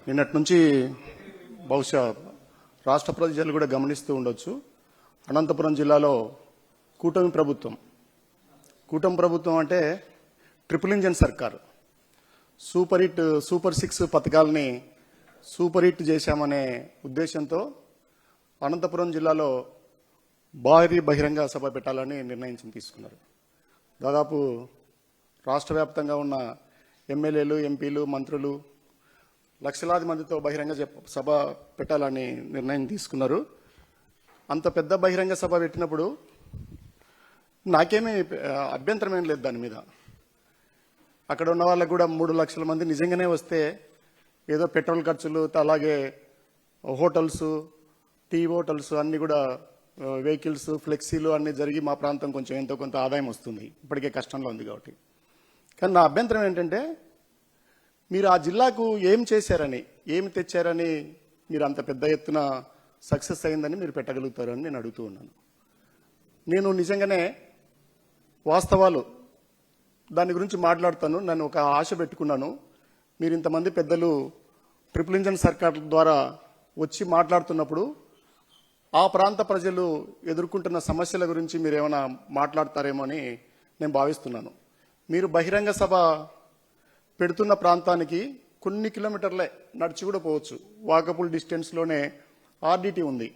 నిన్నటి నుంచి బహుశా రాష్ట్ర ప్రజలు కూడా గమనిస్తూ ఉండొచ్చు. అనంతపురం జిల్లాలో కూటమి ప్రభుత్వం అంటే ట్రిపుల్ ఇంజన్ సర్కార్. సూపర్ 6 పథకాలని సూపర్ హిట్ చేశామనే ఉద్దేశంతో అనంతపురం జిల్లాలో భారీ బహిరంగ సభ పెట్టాలని నిర్ణయం తీసుకున్నారు. దాదాపు రాష్ట్ర వ్యాప్తంగా ఉన్న ఎమ్మెల్యేలు, ఎంపీలు, మంత్రులు లక్షలాది మందితో బహిరంగ సభ పెట్టాలని నిర్ణయం తీసుకున్నారు. అంత పెద్ద బహిరంగ సభ పెట్టినప్పుడు నాకేమీ అభ్యంతరం ఏం లేదు దాని మీద. అక్కడ ఉన్న వాళ్ళకు కూడా 3 లక్షల మంది నిజంగానే వస్తే ఏదో పెట్రోల్ ఖర్చులు, అలాగే హోటల్స్, టీ హోటల్స్ అన్నీ కూడా వెహికల్స్, ఫ్లెక్సీలు అన్నీ జరిగి మా ప్రాంతం కొంచెం ఎంతో కొంత ఆదాయం వస్తుంది. ఇప్పటికే కష్టంలో ఉంది కాబట్టి. కానీ నా అభ్యంతరం ఏంటంటే మీరు ఆ జిల్లాకు ఏం చేశారని, ఏమి తెచ్చారని మీరు అంత పెద్ద ఎత్తున సక్సెస్ అయిందని మీరు పెట్టగలుగుతారని నేను అడుగుతూ ఉన్నాను. నేను నిజంగానే వాస్తవాలు దాని గురించి మాట్లాడతాను. నన్ను ఒక ఆశ పెట్టుకున్నాను. మీరు ఇంతమంది పెద్దలు ట్రిపుల్ ఇంజన్ సర్కార్ ద్వారా వచ్చి మాట్లాడుతున్నప్పుడు ఆ ప్రాంత ప్రజలు ఎదుర్కొంటున్న సమస్యల గురించి మీరు ఏమైనా మాట్లాడతారేమో అని నేను భావిస్తున్నాను. మీరు బహిరంగ సభ పెడుతున్న ప్రాంతానికి కొన్ని కిలోమీటర్లే నడిచి కూడా పోవచ్చు. వాకబుల్ డిస్టెన్స్లోనే ఆర్డిటి ఉంది.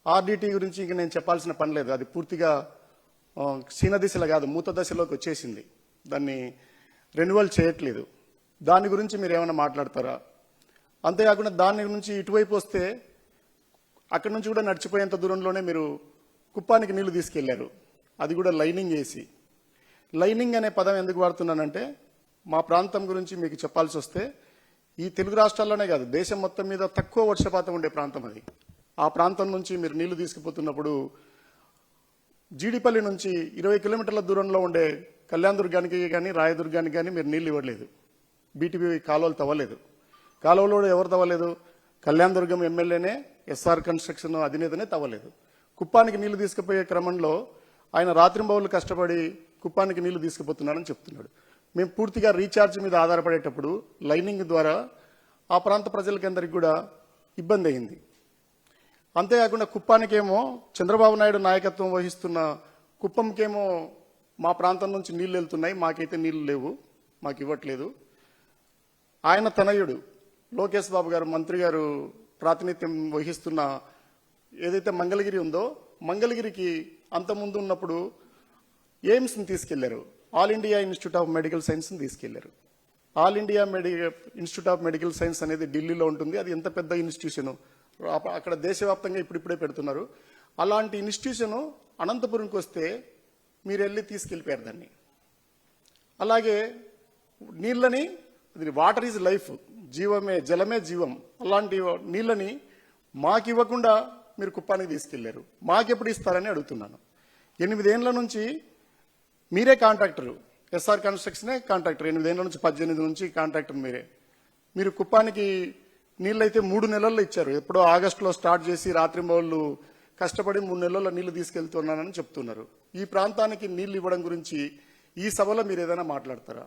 ఆర్డిటి గురించి ఇంక నేను చెప్పాల్సిన పని లేదు. అది పూర్తిగా క్షీణ దిశలో కాదు, మూత దశలోకి వచ్చేసింది. దాన్ని రెన్యువల్ చేయట్లేదు. దాని గురించి మీరు ఏమైనా మాట్లాడతారా? అంతేకాకుండా దాని నుంచి ఇటువైపు వస్తే అక్కడి నుంచి కూడా నడిచిపోయేంత దూరంలోనే మీరు కుప్పానికి నీళ్లు తీసుకెళ్లారు. అది కూడా లైనింగ్ వేసి. లైనింగ్ అనే పదం ఎందుకు వాడుతున్నానంటే మా ప్రాంతం గురించి మీకు చెప్పాల్సి వస్తే ఈ తెలుగు రాష్ట్రాల్లోనే కాదు, దేశం మొత్తం మీద తక్కువ వర్షపాతం ఉండే ప్రాంతం అది. ఆ ప్రాంతం నుంచి మీరు నీళ్లు తీసుకుపోతున్నప్పుడు జీడిపల్లి నుంచి 20 కిలోమీటర్ల దూరంలో ఉండే కళ్యాణ దుర్గానికి కానీ రాయదుర్గానికి కానీ మీరు నీళ్లు ఇవ్వలేదు. బీటీపీ కాలువలు తవ్వలేదు. కాలువలో ఎవరు తవ్వలేదు? కళ్యాణ దుర్గం ఎమ్మెల్యేనే, ఎస్ఆర్ కన్స్ట్రక్షన్ అధినేతనే తవ్వలేదు. కుప్పానికి నీళ్లు తీసుకుపోయే క్రమంలో ఆయన రాత్రింబవళ్లు కష్టపడి కుప్పానికి నీళ్లు తీసుకుపోతున్నాడని చెప్తున్నాడు. మేము పూర్తిగా రీఛార్జ్ మీద ఆధారపడేటప్పుడు లైనింగ్ ద్వారా ఆ ప్రాంత ప్రజలకందరికీ కూడా ఇబ్బంది అయింది. అంతేకాకుండా కుప్పానికేమో చంద్రబాబు నాయుడు నాయకత్వం వహిస్తున్న కుప్పంకేమో మా ప్రాంతం నుంచి నీళ్లు వెళ్తున్నాయి, మాకైతే నీళ్లు లేవు, మాకు ఇవ్వట్లేదు. ఆయన తనయుడు లోకేష్ బాబు గారు, మంత్రి గారు ప్రాతినిధ్యం వహిస్తున్న ఏదైతే మంగళగిరి ఉందో, మంగళగిరికి అంతకుముందు ఉన్నప్పుడు ఎయిమ్స్ని తీసుకెళ్లారు. All India institute of medical సైన్స్ని తీసుకెళ్లారు. All India institute of medical science అనేది ఢిల్లీలో ఉంటుంది. అది ఎంత పెద్ద ఇన్స్టిట్యూషను, అక్కడ దేశవ్యాప్తంగా ఇప్పుడిప్పుడే పెడుతున్నారు. అలాంటి ఇన్స్టిట్యూషను అనంతపురంకి వస్తే మీరు వెళ్ళి తీసుకెళ్ళిపోయారు దాన్ని. అలాగే నీళ్ళని, వాటర్ ఈజ్ లైఫ్, జీవమే జలమే జీవం, అలాంటి నీళ్ళని మాకు ఇవ్వకుండా మీరు కుప్పానికి తీసుకెళ్లారు. మాకెప్పుడు ఇస్తారని అడుగుతున్నాను. 8 ఏళ్ల నుంచి మీరే కాంట్రాక్టరు, ఎస్ఆర్ కన్స్ట్రక్షనే కాంట్రాక్టర్. 8 ఏళ్ల నుంచి 18 నుంచి కాంట్రాక్టర్ మీరే. మీరు కుప్పానికి నీళ్ళైతే 3 నెలల్లో ఇచ్చారు. ఎప్పుడో ఆగస్టులో స్టార్ట్ చేసి రాత్రింబవళ్ళు కష్టపడి 3 నెలల్లో నీళ్లు తీసుకెళ్తున్నానని చెప్తున్నారు. ఈ ప్రాంతానికి నీళ్లు ఇవ్వడం గురించి ఈ సభలో మీరు ఏదైనా మాట్లాడతారా?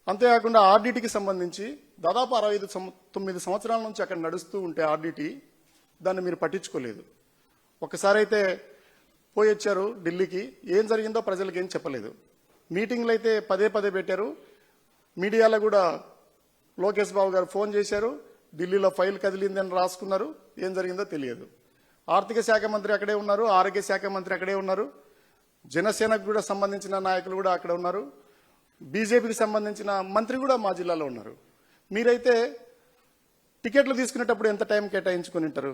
అంతేకాకుండా ఆర్డిటికి సంబంధించి దాదాపు 69 సంవత్సరాల నుంచి అక్కడ నడుస్తూ ఉంటే ఆర్డిటి దాన్ని మీరు పట్టించుకోలేదు. ఒకసారి అయితే పోయి వచ్చారు ఢిల్లీకి, ఏం జరిగిందో ప్రజలకు ఏం చెప్పలేదు. మీటింగ్లు అయితే పదే పెట్టారు. మీడియాలో కూడా లోకేష్ బాబు గారు ఫోన్ చేశారు, ఢిల్లీలో ఫైల్ కదిలిందని రాసుకున్నారు, ఏం జరిగిందో తెలియదు. ఆర్థిక శాఖ మంత్రి అక్కడే ఉన్నారు, ఆరోగ్య శాఖ మంత్రి అక్కడే ఉన్నారు, జనసేనకు కూడా సంబంధించిన నాయకులు కూడా అక్కడ ఉన్నారు, బీజేపీకి సంబంధించిన మంత్రి కూడా మా జిల్లాలో ఉన్నారు. మీరైతే టికెట్లు తీసుకునేటప్పుడు ఎంత టైం కేటాయించుకుని ఉంటారు?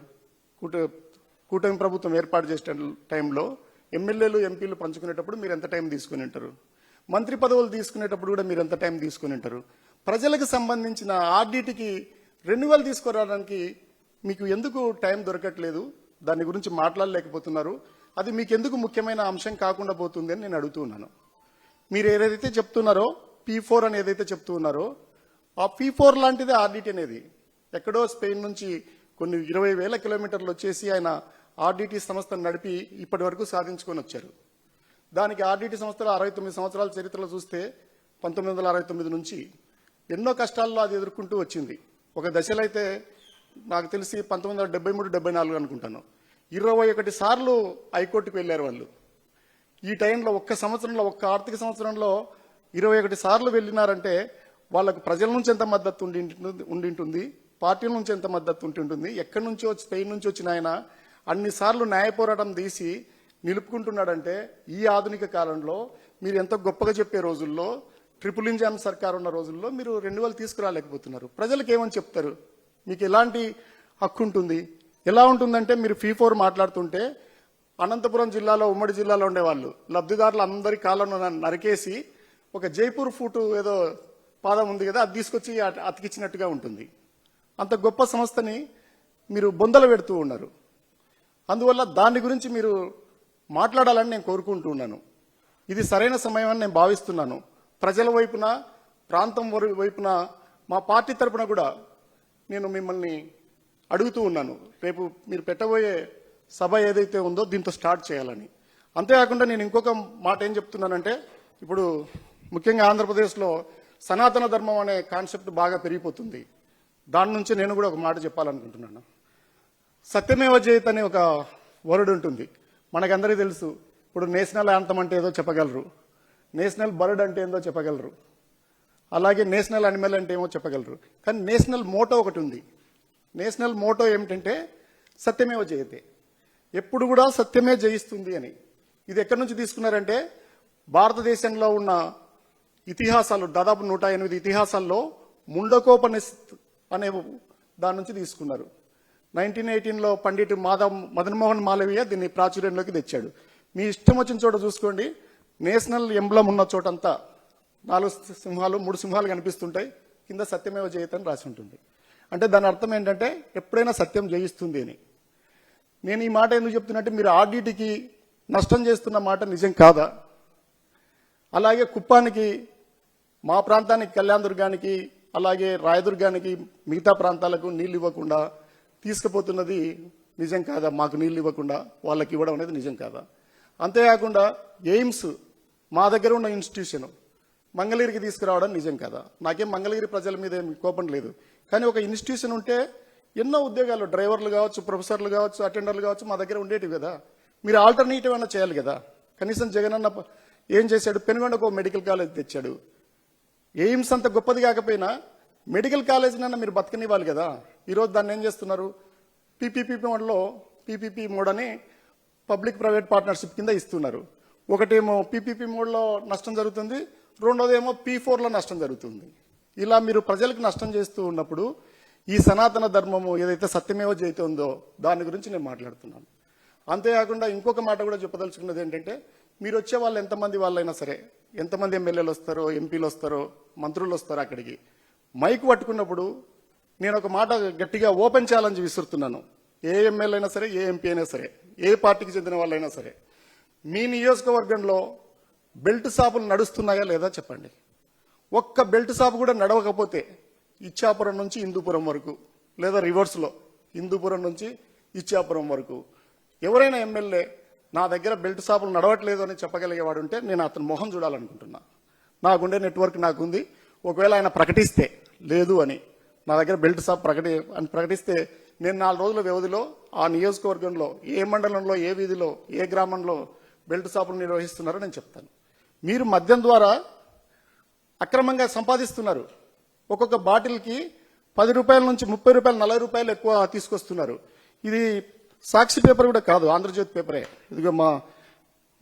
కూటమి ప్రభుత్వం ఏర్పాటు చేసే టైంలో ఎమ్మెల్యేలు, ఎంపీలు పంచుకునేటప్పుడు మీరు ఎంత టైం తీసుకుని ఉంటారు? మంత్రి పదవులు తీసుకునేటప్పుడు కూడా మీరు ఎంత టైం తీసుకుని ఉంటారు? ప్రజలకు సంబంధించిన ఆర్డిటికి రెన్యువల్ తీసుకురావడానికి మీకు ఎందుకు టైం దొరకట్లేదు? దాని గురించి మాట్లాడలేకపోతున్నారు. అది మీకు ఎందుకు ముఖ్యమైన అంశం కాకుండా పోతుంది అని నేను అడుగుతున్నాను. మీరు ఏదైతే చెప్తున్నారో P4 అని ఏదైతే చెప్తున్నారో ఆ P4 లాంటిదే ఆర్డిటి అనేది. ఎక్కడో స్పెయిన్ నుంచి కొన్ని 20,000 కిలోమీటర్లు వచ్చేసి ఆయన ఆర్డిటి సంస్థను నడిపి ఇప్పటి వరకు సాధించుకొని వచ్చారు. దానికి ఆర్డిటి సంస్థలో 69 సంవత్సరాల చరిత్రలో చూస్తే 1969 నుంచి ఎన్నో కష్టాల్లో అది ఎదుర్కొంటూ వచ్చింది. ఒక దశలో అయితే నాకు తెలిసి 1973-74 అనుకుంటాను, 21 సార్లు హైకోర్టుకు వెళ్ళారు వాళ్ళు. ఈ టైంలో ఒక్క సంవత్సరంలో, ఒక్క ఆర్థిక సంవత్సరంలో 21 సార్లు వెళ్ళినారంటే వాళ్ళకు ప్రజల నుంచి ఎంత మద్దతు ఉండింటుంది, పార్టీల నుంచి ఎంత మద్దతు ఉంటుంటుంది, ఎక్కడి నుంచో స్పెయిన్ నుంచి వచ్చిన ఆయన అన్నిసార్లు న్యాయ పోరాటం తీసి నిలుపుకుంటున్నాడంటే ఈ ఆధునిక కాలంలో మీరు ఎంత గొప్పగా చెప్పే రోజుల్లో, ట్రిపుల్ ఇంజన్ సర్కార్ ఉన్న రోజుల్లో మీరు రెన్యువల్ తీసుకురాలేకపోతున్నారు. ప్రజలకు ఏమని చెప్తారు? మీకు ఎలాంటి హక్కు ఉంటుంది? ఎలా ఉంటుందంటే మీరు ఫీ4 మాట్లాడుతుంటే అనంతపురం జిల్లాలో, ఉమ్మడి జిల్లాలో ఉండేవాళ్ళు లబ్ధిదారులు అందరి కాళ్ళను నరికేసి ఒక జైపూర్ ఫూటు ఏదో పాదం ఉంది కదా, అది తీసుకొచ్చి అతికిచ్చినట్టుగా ఉంటుంది. అంత గొప్ప సంస్థని మీరు బొందలు పెడుతూ ఉన్నారు. అందువల్ల దాని గురించి మీరు మాట్లాడాలని నేను కోరుకుంటూ ఉన్నాను. ఇది సరైన సమయం అని నేను భావిస్తున్నాను. ప్రజల వైపున, ప్రాంతం వైపున, మా పార్టీ తరపున కూడా నేను మిమ్మల్ని అడుగుతూ ఉన్నాను. రేపు మీరు పెట్టబోయే సభ ఏదైతే ఉందో దీంతో స్టార్ట్ చేయాలని. అంతేకాకుండా నేను ఇంకొక మాట ఏం చెప్తున్నానంటే, ఇప్పుడు ముఖ్యంగా ఆంధ్రప్రదేశ్లో సనాతన ధర్మం అనే కాన్సెప్ట్ బాగా పెరిగిపోతుంది. దాని నుంచి నేను కూడా ఒక మాట చెప్పాలనుకుంటున్నాను. సత్యమేవ జయత్ అనే ఒక వర్డ్ ఉంటుంది, మనకందరికీ తెలుసు. ఇప్పుడు నేషనల్ యాంథమ్ అంటే ఏదో చెప్పగలరు, నేషనల్ బర్డ్ అంటే ఏందో చెప్పగలరు, అలాగే నేషనల్ అనిమల్ అంటే ఏమో చెప్పగలరు. కానీ నేషనల్ మోటో ఒకటి ఉంది. నేషనల్ మోటో ఏమిటంటే సత్యమేవ జయతే, ఎప్పుడు కూడా సత్యమే జయిస్తుంది అని. ఇది ఎక్కడి నుంచి తీసుకున్నారంటే భారతదేశంలో ఉన్న ఇతిహాసాలు, దాదాపు 108 ఇతిహాసాల్లో ముండకోపనిషత్ అనే దాని నుంచి తీసుకున్నారు. 1918లో పండిట్ మదన్ మోహన్ మాలవీయ దీన్ని ప్రాచుర్యంలోకి తెచ్చాడు. మీ ఇష్టం వచ్చిన చోట చూసుకోండి, నేషనల్ ఎంబ్లం ఉన్న చోటంతా 4 సింహాలు 3 సింహాలు కనిపిస్తుంటాయి, కింద సత్యమేవ జయత్ అని రాసి ఉంటుంది. అంటే దాని అర్థం ఏంటంటే ఎప్పుడైనా సత్యం జయిస్తుంది అని. నేను ఈ మాట ఎందుకు చెప్తున్నట్టే, మీరు ఆర్డీటీకి నష్టం చేస్తున్న మాట నిజం కాదా? అలాగే కుప్పానికి, మా ప్రాంతానికి కళ్యాణదుర్గానికి, అలాగే రాయదుర్గానికి, మిగతా ప్రాంతాలకు నీళ్లు ఇవ్వకుండా తీసుకుపోతున్నది నిజం కాదా? మాకు నీళ్లు ఇవ్వకుండా వాళ్ళకి ఇవ్వడం అనేది నిజం కాదా? అంతేకాకుండా ఎయిమ్స్ మా దగ్గర ఉన్న ఇన్స్టిట్యూషన్ మంగళగిరికి తీసుకురావడం నిజం కదా? నాకేం మంగళగిరి ప్రజల మీద ఏం కోపం లేదు, కానీ ఒక ఇన్స్టిట్యూషన్ ఉంటే ఎన్నో ఉద్యోగాలు, డ్రైవర్లు కావచ్చు, ప్రొఫెసర్లు కావచ్చు, అటెండర్లు కావచ్చు, మా దగ్గర ఉండేటివి కదా. మీరు ఆల్టర్నేటివ్ అన్నా చేయాలి కదా. కనీసం జగన్ అన్న ఏం చేశాడు? పెనుగొండకు మెడికల్ కాలేజ్ తెచ్చాడు. ఎయిమ్స్ అంత గొప్పది కాకపోయినా మెడికల్ కాలేజీనన్నా మీరు బతకనివ్వాలి కదా. ఈరోజు దాన్ని ఏం చేస్తున్నారు? పీపీపీ మోడ్లో, పీపీపీ మోడ్ అని పబ్లిక్ ప్రైవేట్ పార్ట్నర్షిప్ కింద ఇస్తున్నారు. ఒకటేమో పీపీపీ మోడ్లో నష్టం జరుగుతుంది, రెండోదేమో P4లో నష్టం జరుగుతుంది. ఇలా మీరు ప్రజలకు నష్టం చేస్తూ ఉన్నప్పుడు ఈ సనాతన ధర్మము ఏదైతే సత్యమేవ జయతే ఉందో దాని గురించి నేను మాట్లాడుతున్నాను. అంతేకాకుండా ఇంకొక మాట కూడా చెప్పదలుచుకున్నది ఏంటంటే, మీరు వచ్చే వాళ్ళు ఎంతమంది వాళ్ళైనా సరే, ఎంతమంది ఎమ్మెల్యేలు వస్తారో, ఎంపీలు వస్తారో, మంత్రులు వస్తారో, అక్కడికి మైక్ పట్టుకున్నప్పుడు నేను ఒక మాట గట్టిగా ఓపెన్ ఛాలెంజ్ విసురుతున్నాను. ఏ ఎమ్మెల్యే అయినా సరే, ఏ ఎంపీ అయినా సరే, ఏ పార్టీకి చెందిన వాళ్ళైనా సరే, మీ నియోజకవర్గంలో బెల్ట్ షాపులు నడుస్తున్నాయా లేదా చెప్పండి. ఒక్క బెల్ట్ షాపు కూడా నడవకపోతే ఇచ్చాపురం నుంచి హిందూపురం వరకు, లేదా రివర్స్లో హిందూపురం నుంచి ఇచ్చాపురం వరకు ఎవరైనా ఎమ్మెల్యే నా దగ్గర బెల్ట్ షాపులు నడవట్లేదు అని చెప్పగలిగేవాడు ఉంటే నేను అతని మొహం చూడాలనుకుంటున్నా. నాకుండే నెట్వర్క్ నాకుంది. ఒకవేళ ఆయన ప్రకటిస్తే లేదు అని, నా దగ్గర బెల్ట్ షాప్ ప్రకటిస్తే నేను 4 రోజుల వ్యవధిలో ఆ నియోజకవర్గంలో ఏ మండలంలో, ఏ వీధిలో, ఏ గ్రామంలో బెల్ట్ షాపులు నిర్వహిస్తున్నారో నేను చెప్తాను. మీరు మద్యం ద్వారా అక్రమంగా సంపాదిస్తున్నారు. ఒక్కొక్క బాటిల్కి 10 రూపాయల నుంచి 30 రూపాయలు, 40 రూపాయలు ఎక్కువ తీసుకొస్తున్నారు. ఇది సాక్షి పేపర్ కూడా కాదు, ఆంధ్రజ్యోతి పేపరే. ఇదిగో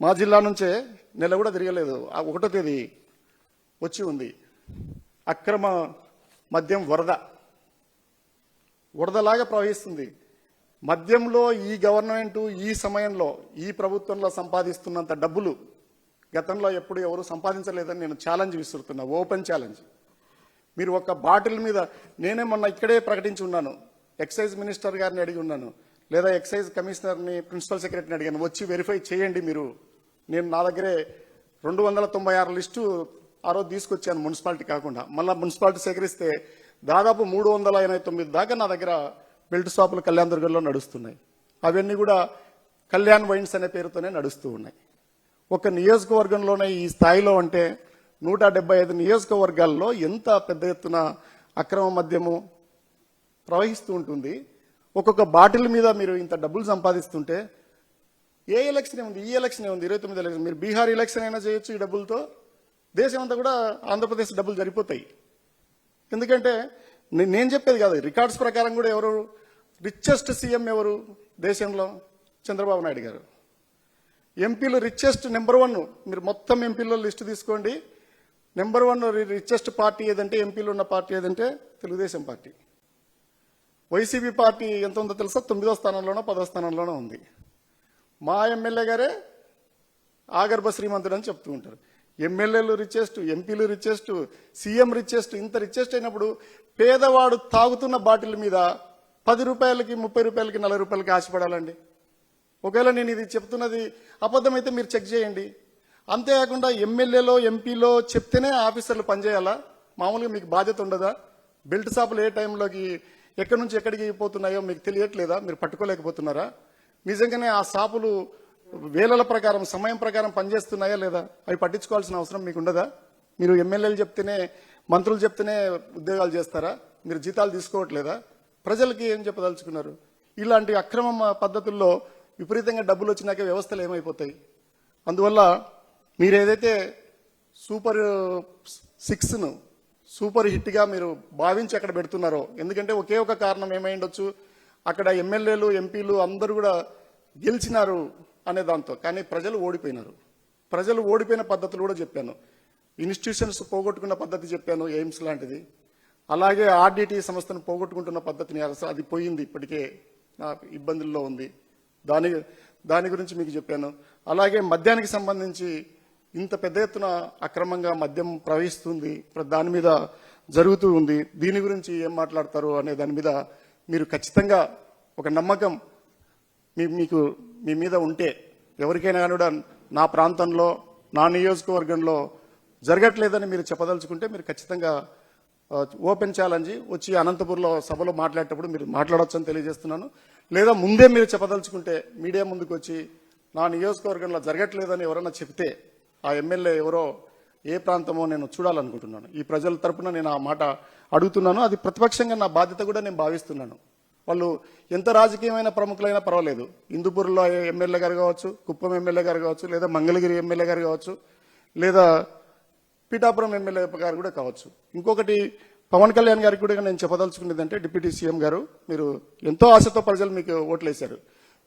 మా జిల్లా నుంచే నెల కూడా తిరగలేదు, 1వ తేదీ వచ్చి ఉంది. అక్రమ మద్యం వరదలాగా ప్రవహిస్తుంది. మద్యంలో ఈ గవర్నమెంట్ ఈ సమయంలో ఈ ప్రభుత్వంలో సంపాదిస్తున్నంత డబ్బులు గతంలో ఎప్పుడు ఎవరు సంపాదించలేదని నేను ఛాలెంజ్ విసురుతున్నా, ఓపెన్ ఛాలెంజ్. మీరు ఒక బాటిల్ మీద, నేనే మొన్న ఇక్కడే ప్రకటించి ఉన్నాను, ఎక్సైజ్ మినిస్టర్ గారిని అడిగి ఉన్నాను, లేదా ఎక్సైజ్ కమిషనర్ని, ప్రిన్సిపల్ సెక్రటరీని అడిగాను, వచ్చి వెరిఫై చేయండి మీరు. నేను నా దగ్గరే 296 లిస్టు ఆ రోజు తీసుకొచ్చాను, మున్సిపాలిటీ కాకుండా. మళ్ళీ మున్సిపాలిటీ సేకరిస్తే దాదాపు 389 దాకా నా దగ్గర బెల్ట్ షాపులు కళ్యాణదుర్గంలో నడుస్తున్నాయి. అవన్నీ కూడా కళ్యాణ్ వైన్స్ అనే పేరుతోనే నడుస్తూ ఉన్నాయి. ఒక నియోజకవర్గంలోనే ఈ స్థాయిలో అంటే 175 నియోజకవర్గాల్లో ఎంత పెద్ద ఎత్తున అక్రమ మద్యము ప్రవహిస్తూ ఉంటుంది. ఒక్కొక్క బాటిల్ మీద మీరు ఇంత డబ్బులు సంపాదిస్తుంటే ఏ ఎలక్షన్ ఉంది, ఈ ఎలక్షన్ ఉంది, 29 ఎలక్షన్, మీరు బీహార్ ఎలక్షన్ అయినా చేయొచ్చు ఈ డబ్బులతో. దేశం అంతా కూడా ఆంధ్రప్రదేశ్ డబ్బులు సరిపోతాయి. ఎందుకంటే నేను చెప్పేది కాదు, రికార్డ్స్ ప్రకారం కూడా ఎవరు రిచెస్ట్ సీఎం ఎవరు దేశంలో? చంద్రబాబు నాయుడు గారు. ఎంపీలు రిచెస్ట్ నెంబర్ 1, మీరు మొత్తం ఎంపీల లిస్టు తీసుకోండి, నెంబర్ 1 రిచెస్ట్ పార్టీ ఏదంటే, ఎంపీలు ఉన్న పార్టీ ఏదంటే తెలుగుదేశం పార్టీ. వైసీపీ పార్టీ ఎంత ఉందో తెలుసా? 9వ స్థానంలోనో 10వ స్థానంలోనో ఉంది. మా ఎమ్మెల్యే గారే ఆగర్భ శ్రీమంతుడు అని చెప్తూ ఉంటారు. ఎమ్మెల్యేలు రిచెస్ట్, ఎంపీలు రిచెస్ట్, సీఎం రిచెస్ట్. ఇంత రిచెస్ట్ అయినప్పుడు పేదవాడు తాగుతున్న బాటిల్ మీద 10 రూపాయలకి, 30 రూపాయలకి, 40 రూపాయలకి ఆశపడాలండి? ఒకవేళ నేను ఇది చెప్తున్నది అబద్ధమైతే మీరు చెక్ చేయండి. అంతేకాకుండా ఎమ్మెల్యేలో, ఎంపీలో చెప్తేనే ఆఫీసర్లు పనిచేయాలా? మామూలుగా మీకు బాధ్యత ఉండదా? బెల్ట్ షాపులు ఏ టైంలోకి ఎక్కడి నుంచి ఎక్కడికి పోతున్నాయో మీకు తెలియట్లేదా? మీరు పట్టుకోలేకపోతున్నారా? నిజంగానే ఆ షాపులు వేలల ప్రకారం, సమయం ప్రకారం పనిచేస్తున్నాయా లేదా? అవి పట్టించుకోవాల్సిన అవసరం మీకు ఉండదా? మీరు ఎమ్మెల్యేలు చెప్తేనే, మంత్రులు చెప్తేనే ఉద్యోగాలు చేస్తారా? మీరు జీతాలు తీసుకోవట్లేదా? ప్రజలకి ఏం చెప్పదలుచుకున్నారు? ఇలాంటి అక్రమ పద్ధతుల్లో విపరీతంగా డబ్బులు వచ్చినాక వ్యవస్థలు ఏమైపోతాయి? అందువల్ల మీరు ఏదైతే సూపర్ 6ను సూపర్ హిట్గా మీరు భావించి అక్కడ పెడుతున్నారో, ఎందుకంటే ఒకే ఒక కారణం ఏమై ఉండొచ్చు, అక్కడ ఎమ్మెల్యేలు, ఎంపీలు అందరూ కూడా గెలిచినారు అనే దాంతో. కానీ ప్రజలు ఓడిపోయినారు. ప్రజలు ఓడిపోయిన పద్ధతులు కూడా చెప్పాను. ఇన్స్టిట్యూషన్స్ పోగొట్టుకున్న పద్ధతి చెప్పాను, ఎయిమ్స్ లాంటిది. అలాగే ఆర్డిటి సంస్థను పోగొట్టుకుంటున్న పద్ధతిని, అది పోయింది, ఇప్పటికే ఇబ్బందుల్లో ఉంది. దాని గురించి మీకు చెప్పాను. అలాగే మద్యానికి సంబంధించి ఇంత పెద్ద ఎత్తున అక్రమంగా మద్యం ప్రవహిస్తుంది, దాని మీద జరుగుతూ ఉంది. దీని గురించి ఏం మాట్లాడతారు అనే దాని మీద మీరు ఖచ్చితంగా ఒక నమ్మకం మీకు మీ మీద ఉంటే, ఎవరికైనా కూడా నా ప్రాంతంలో, నా నియోజకవర్గంలో జరగట్లేదని మీరు చెప్పదలుచుకుంటే మీరు ఖచ్చితంగా ఓపెన్ ఛాలెంజ్ వచ్చి అనంతపూర్లో సభలో మాట్లాడేటప్పుడు మీరు మాట్లాడొచ్చని తెలియజేస్తున్నాను. లేదా ముందే మీరు చెప్పదలుచుకుంటే మీడియా ముందుకు వచ్చి నా నియోజకవర్గంలో జరగట్లేదని ఎవరన్నా చెప్తే, ఆ ఎమ్మెల్యే ఎవరో, ఏ ప్రాంతమో నేను చూడాలనుకుంటున్నాను. ఈ ప్రజల తరపున నేను ఆ మాట అడుగుతున్నాను. అది ప్రతిపక్షంగా నా బాధ్యత కూడా నేను భావిస్తున్నాను. వాళ్ళు ఎంత రాజకీయమైన ప్రముఖులైనా పర్వాలేదు, హిందూపూర్లో ఎమ్మెల్యే గారు కావచ్చు, కుప్పం ఎమ్మెల్యే గారు కావచ్చు, లేదా మంగళగిరి ఎమ్మెల్యే గారు కావచ్చు, లేదా పీఠాపురం ఎమ్మెల్యే గారు కూడా కావచ్చు. ఇంకొకటి, పవన్ కళ్యాణ్ గారికి కూడా నేను చెప్పదలుచుకునేదంటే, డిప్యూటీ సీఎం గారు, మీరు ఎంతో ఆశతో ప్రజలు మీకు ఓట్లేశారు.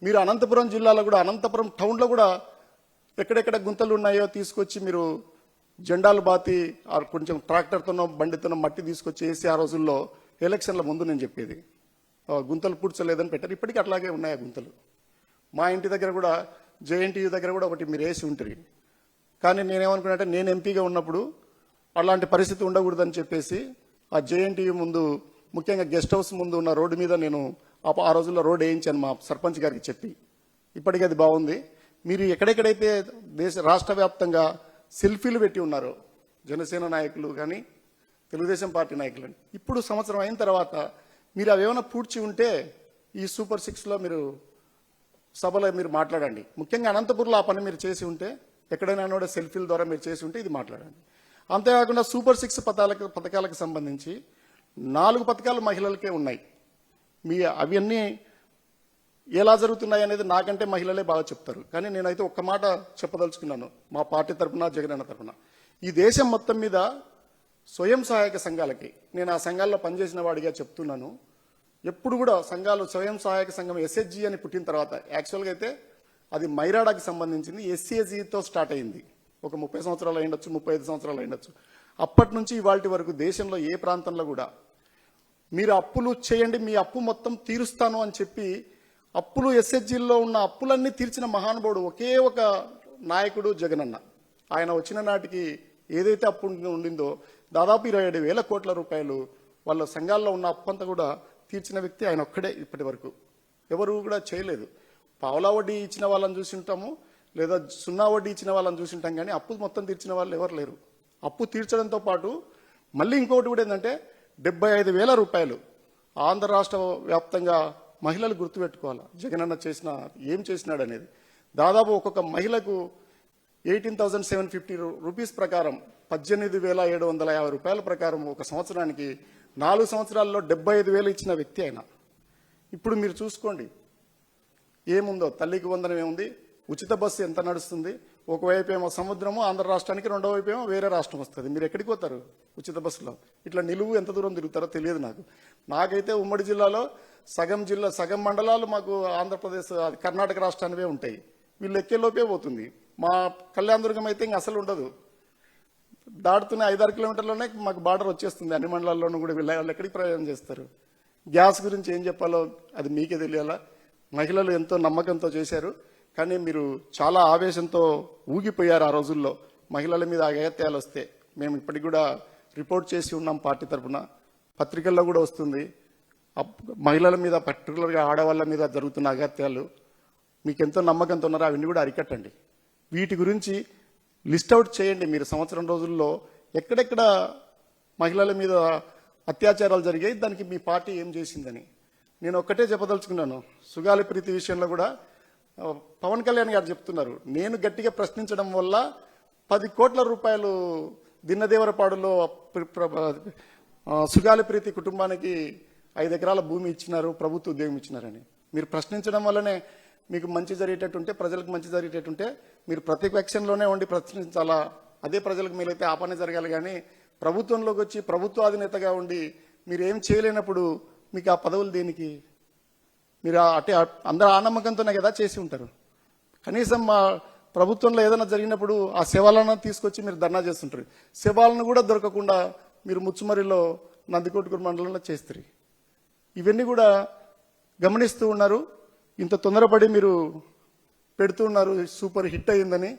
మీరు అనంతపురం జిల్లాలో కూడా, అనంతపురం టౌన్లో కూడా ఎక్కడెక్కడ గుంతలు ఉన్నాయో తీసుకొచ్చి మీరు జెండాలు బాతి, కొంచెం ట్రాక్టర్తోనో బండితోనో మట్టి తీసుకొచ్చి వేసి, ఆ రోజుల్లో ఎలక్షన్ల ముందు నేను చెప్పేది, గుంతలు పూడ్చలేదని పెట్టారు. ఇప్పటికీ అట్లాగే ఉన్నాయి ఆ గుంతలు. మా ఇంటి దగ్గర కూడా, జేఎన్టీయూ దగ్గర కూడా ఒకటి మీరు వేసి ఉంటుంది. కానీ నేనేమనుకున్నానంటే, నేను ఎంపీగా ఉన్నప్పుడు అలాంటి పరిస్థితి ఉండకూడదని చెప్పేసి ఆ జేఎన్టీయూ ముందు, ముఖ్యంగా గెస్ట్ హౌస్ ముందు ఉన్న రోడ్డు మీద నేను ఆ రోజుల్లో రోడ్ వేయించాను మా సర్పంచ్ గారికి చెప్పి. ఇప్పటికీ అది బాగుంది. మీరు ఎక్కడెక్కడైతే రాష్ట్ర వ్యాప్తంగా సెల్ఫీలు పెట్టి ఉన్నారో జనసేన నాయకులు కానీ, తెలుగుదేశం పార్టీ నాయకులు, ఇప్పుడు సంవత్సరం అయిన తర్వాత మీరు అవేమైనా పూడ్చి ఉంటే ఈ సూపర్ 6లో మీరు సభలో మీరు మాట్లాడండి. ముఖ్యంగా అనంతపూర్లో ఆ పని మీరు చేసి ఉంటే, ఎక్కడైనా కూడా సెల్ఫీల ద్వారా మీరు చేసి ఉంటే ఇది మాట్లాడండి. అంతేకాకుండా సూపర్ 6 పథకాలకు సంబంధించి 4 పథకాలు మహిళలకే ఉన్నాయి. అవన్నీ ఎలా జరుగుతున్నాయి అనేది నాకంటే మహిళలే బాగా చెప్తారు. కానీ నేనైతే ఒక్క మాట చెప్పదలుచుకున్నాను, మా పార్టీ తరఫున, జగనన్న తరఫున. ఈ దేశం మొత్తం మీద స్వయం సహాయక సంఘాలకి, నేను ఆ సంఘాల్లో పనిచేసిన వాడిగా చెప్తున్నాను, ఎప్పుడు కూడా సంఘాలు, స్వయం సహాయక సంఘం ఎస్హెచ్జి అని పుట్టిన తర్వాత, యాక్చువల్గా అయితే అది మైరాడాకి సంబంధించింది, ఎస్సీజీతో స్టార్ట్ అయింది. ఒక 30 సంవత్సరాలు అయిండొచ్చు, 35 సంవత్సరాలు అయిండొచ్చు. అప్పటి నుంచి ఇవాళ వరకు దేశంలో ఏ ప్రాంతంలో కూడా మీరు అప్పులు చేయండి, మీ అప్పు మొత్తం తీరుస్తాను అని చెప్పి, అప్పులు ఎస్హెచ్జీల్లో ఉన్న అప్పులన్నీ తీర్చిన మహానుభావుడు ఒకే ఒక నాయకుడు, జగనన్న. ఆయన వచ్చిన నాటికి ఏదైతే అప్పు ఉండిందో దాదాపు 27,000 కోట్ల రూపాయలు వాళ్ళ సంఘాల్లో ఉన్న అప్పంతా కూడా తీర్చిన వ్యక్తి ఆయన ఒక్కడే. ఇప్పటి వరకు ఎవరు కూడా చేయలేదు. పావలా వడ్డీ ఇచ్చిన వాళ్ళని చూసి ఉంటాము, లేదా 0 వడ్డీ ఇచ్చిన వాళ్ళని చూసి ఉంటాం, కానీ అప్పు మొత్తం తీర్చిన వాళ్ళు ఎవరు లేరు. అప్పు తీర్చడంతో పాటు మళ్ళీ ఇంకొకటి కూడా ఏంటంటే, 75,000 రూపాయలు ఆంధ్ర రాష్ట్ర వ్యాప్తంగా మహిళలు గుర్తుపెట్టుకోవాలి జగనన్న ఏం చేసినాడు అనేది. దాదాపు ఒక్కొక్క మహిళకు 18,750 రూపీస్ ప్రకారం, 18,750 రూపాయల ప్రకారం ఒక సంవత్సరానికి 4 సంవత్సరాల్లో 75,000 ఇచ్చిన వ్యక్తి ఆయన. ఇప్పుడు మీరు చూసుకోండి ఏముందో. తల్లికి వందనం ఏముంది, ఉచిత బస్సు ఎంత నడుస్తుంది, ఒకవైపు ఏమో సముద్రము ఆంధ్ర రాష్ట్రానికి, రెండో వైపు ఏమో వేరే రాష్ట్రం వస్తుంది. మీరు ఎక్కడికి పోతారు ఉచిత బస్సులో? ఇట్లా నిలువు ఎంత దూరం తిరుగుతారో తెలియదు నాకు. నాకైతే ఉమ్మడి జిల్లాలో సగం మండలాలు మాకు ఆంధ్రప్రదేశ్ కర్ణాటక రాష్ట్రానివే ఉంటాయి. వీళ్ళు ఎక్కేలోపే పోతుంది. మా కళ్యాణదుర్గం అయితే ఇంక అసలు ఉండదు. దాటుతున్న 5-6 కిలోమీటర్లోనే మాకు బార్డర్ వచ్చేస్తుంది. అన్ని మండలాల్లోనూ కూడా వాళ్ళు ఎక్కడికి ప్రయాణం చేస్తారు? గ్యాస్ గురించి ఏం చెప్పాలో అది మీకే తెలియాలా. మహిళలు ఎంతో నమ్మకంతో చేశారు, కానీ మీరు చాలా ఆవేశంతో ఊగిపోయారు ఆ రోజుల్లో. మహిళల మీద అగత్యాలు వస్తే మేము ఇప్పటికి కూడా రిపోర్ట్ చేసి ఉన్నాం పార్టీ తరఫున, పత్రికల్లో కూడా వస్తుంది. మహిళల మీద, పర్టికులర్గా ఆడవాళ్ళ మీద జరుగుతున్న అగత్యాలు మీకు ఎంతో నమ్మకంతో ఉన్నారో అవన్నీ కూడా అరికట్టండి. వీటి గురించి లిస్ట్ అవుట్ చేయండి. మీరు సంవత్సరం రోజుల్లో ఎక్కడెక్కడ మహిళల మీద అత్యాచారాలు జరిగాయి, దానికి మీ పార్టీ ఏం చేసిందని. నేను ఒక్కటే చెప్పదలుచుకున్నాను. సుగాలి ప్రీతి విషయంలో కూడా పవన్ కళ్యాణ్ గారు చెప్తున్నారు, నేను గట్టిగా ప్రశ్నించడం వల్ల 10 కోట్ల రూపాయలు దిన్నదేవరపాడులో సుగాలి ప్రీతి కుటుంబానికి 5 ఎకరాల భూమి ఇచ్చినారు, ప్రభుత్వ ఉద్యోగం ఇచ్చినారని. మీరు ప్రశ్నించడం వల్లనే మీకు మంచి జరిగేటట్టుంటే, ప్రజలకు మంచి జరిగేటట్టుంటే మీరు ప్రతిపక్షంలోనే ఉండి ప్రశ్నించాలా. అదే ప్రజలకు మేలైతే ఆ పని జరగాలి. కానీ ప్రభుత్వంలోకి వచ్చి ప్రభుత్వాధినేతగా ఉండి మీరు ఏం చేయలేనప్పుడు మీకు ఆ పదవులు దేనికి? మీరు అంటే అందరూ ఆ నమ్మకంతోనే కదా చేసి ఉంటారు. కనీసం మా ప్రభుత్వంలో ఏదైనా జరిగినప్పుడు ఆ శవాలను తీసుకొచ్చి మీరు ధర్నా చేస్తుంటారు. శవాలను కూడా దొరకకుండా మీరు ముచ్చుమరిలో నందికొట్కూరు మండలంలో చేస్తారు. ఇవన్నీ కూడా గమనిస్తూ ఉన్నారు. ఇంత తొందరపడి మీరు పెడుతూ ఉన్నారు. సూపర్ హిట్ అయిందని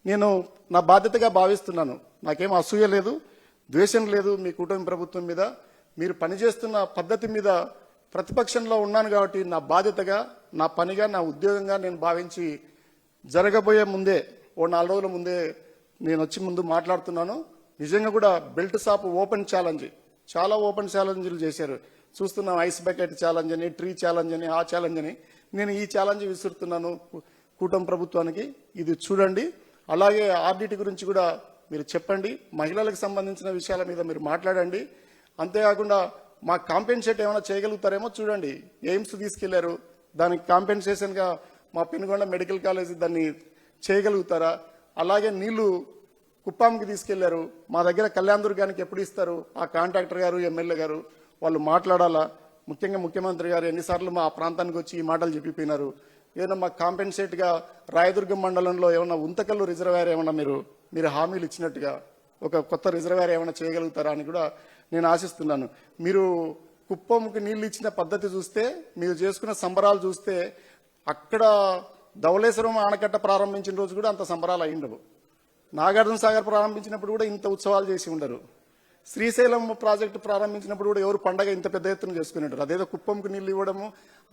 నేను నా బాధ్యతగా భావిస్తున్నాను. నాకేం అసూయ లేదు, ద్వేషం లేదు మీ కూటమి ప్రభుత్వం మీద. మీరు పనిచేస్తున్న పద్ధతి మీద ప్రతిపక్షంలో ఉన్నాను కాబట్టి నా బాధ్యతగా, నా పనిగా, నా ఉద్యోగంగా నేను భావించి జరగబోయే ముందే, ఓ 4 రోజుల ముందే నేను వచ్చి ముందు మాట్లాడుతున్నాను. నిజంగా కూడా బెల్ట్ షాప్ ఓపెన్ ఛాలెంజ్, చాలా ఓపెన్ ఛాలెంజ్లు చేశారు. చూస్తున్నాం, ఐస్ బకెట్ ఛాలెంజ్ అని, ట్రీ ఛాలెంజ్ అని, ఆ ఛాలెంజ్ అని. నేను ఈ ఛాలెంజ్ విసురుతున్నాను కూటమి ప్రభుత్వానికి. ఇది చూడండి. అలాగే ఆర్డిటి గురించి కూడా మీరు చెప్పండి. మహిళలకు సంబంధించిన విషయాల మీద మీరు మాట్లాడండి. అంతేకాకుండా మా కాంపెన్సేట్ ఏమైనా చేయగలుగుతారేమో చూడండి. ఎయిమ్స్ తీసుకెళ్లారు, దానికి కాంపెన్సేషన్గా మా పెనుగొండ మెడికల్ కాలేజీ దాన్ని చేయగలుగుతారా? అలాగే నీళ్లు కుప్పాంకి తీసుకెళ్లారు, మా దగ్గర కళ్యాణదుర్గానికి ఎప్పుడు ఇస్తారు? ఆ కాంట్రాక్టర్ గారు, ఎమ్మెల్యే గారు వాళ్ళు మాట్లాడాలా. ముఖ్యంగా ముఖ్యమంత్రి గారు ఎన్నిసార్లు మా ప్రాంతానికి వచ్చి ఈ మాటలు చెప్పిపోయినారు. ఏదైనా మాకు కాంపెన్సేట్గా రాయదుర్గం మండలంలో ఏమైనా ఉంతకల్లు రిజర్వాయర్ ఏమైనా మీరు హామీలు ఇచ్చినట్టుగా ఒక కొత్త రిజర్వాయర్ ఏమైనా చేయగలుగుతారా అని కూడా నేను ఆశిస్తున్నాను. మీరు కుప్పంకి నీళ్లు ఇచ్చిన పద్ధతి చూస్తే, మీరు చేసుకున్న సంబరాలు చూస్తే, అక్కడ ధవళేశ్వరం ఆనకట్ట ప్రారంభించిన రోజు కూడా అంత సంబరాలు అయ్యిండవు. నాగార్జున సాగర్ ప్రారంభించినప్పుడు కూడా ఇంత ఉత్సవాలు చేసి ఉండరు. శ్రీశైలం ప్రాజెక్టు ప్రారంభించినప్పుడు కూడా ఎవరు పండగ ఇంత పెద్ద ఎత్తున చేసుకుని ఉంటారు. అదేదో కుప్పంకి నీళ్ళు ఇవ్వడము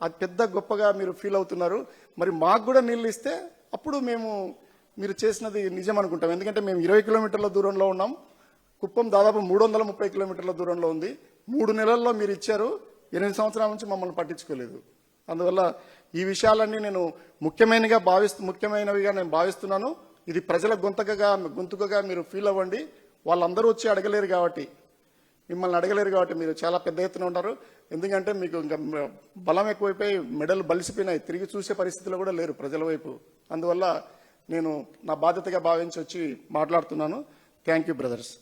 అది పెద్ద గొప్పగా మీరు ఫీల్ అవుతున్నారు. మరి మాకు కూడా నీళ్ళు ఇస్తే అప్పుడు మీరు చేసినది నిజం అనుకుంటాం. ఎందుకంటే మేము 20 కిలోమీటర్ల దూరంలో ఉన్నాం. కుప్పం దాదాపు 330 కిలోమీటర్ల దూరంలో ఉంది. 3 నెలల్లో మీరు ఇచ్చారు. 8 సంవత్సరాల నుంచి మమ్మల్ని పట్టించుకోలేదు. అందువల్ల ఈ విషయాలన్నీ నేను ముఖ్యమైనవిగా నేను భావిస్తున్నాను. ఇది ప్రజల గొంతుకగా మీరు ఫీల్ అవ్వండి. వాళ్ళందరూ వచ్చి అడగలేరు కాబట్టి, మిమ్మల్ని అడగలేరు కాబట్టి మీరు చాలా పెద్ద ఎత్తున ఉంటారు. ఎందుకంటే మీకు ఇంకా బలం ఎక్కువైపోయి మెడలు బలిసిపోయినాయి, తిరిగి చూసే పరిస్థితిలో కూడా లేరు ప్రజల వైపు. అందువల్ల నేను నా బాధ్యతగా భావించి వచ్చి మాట్లాడుతున్నాను. Thank you brothers.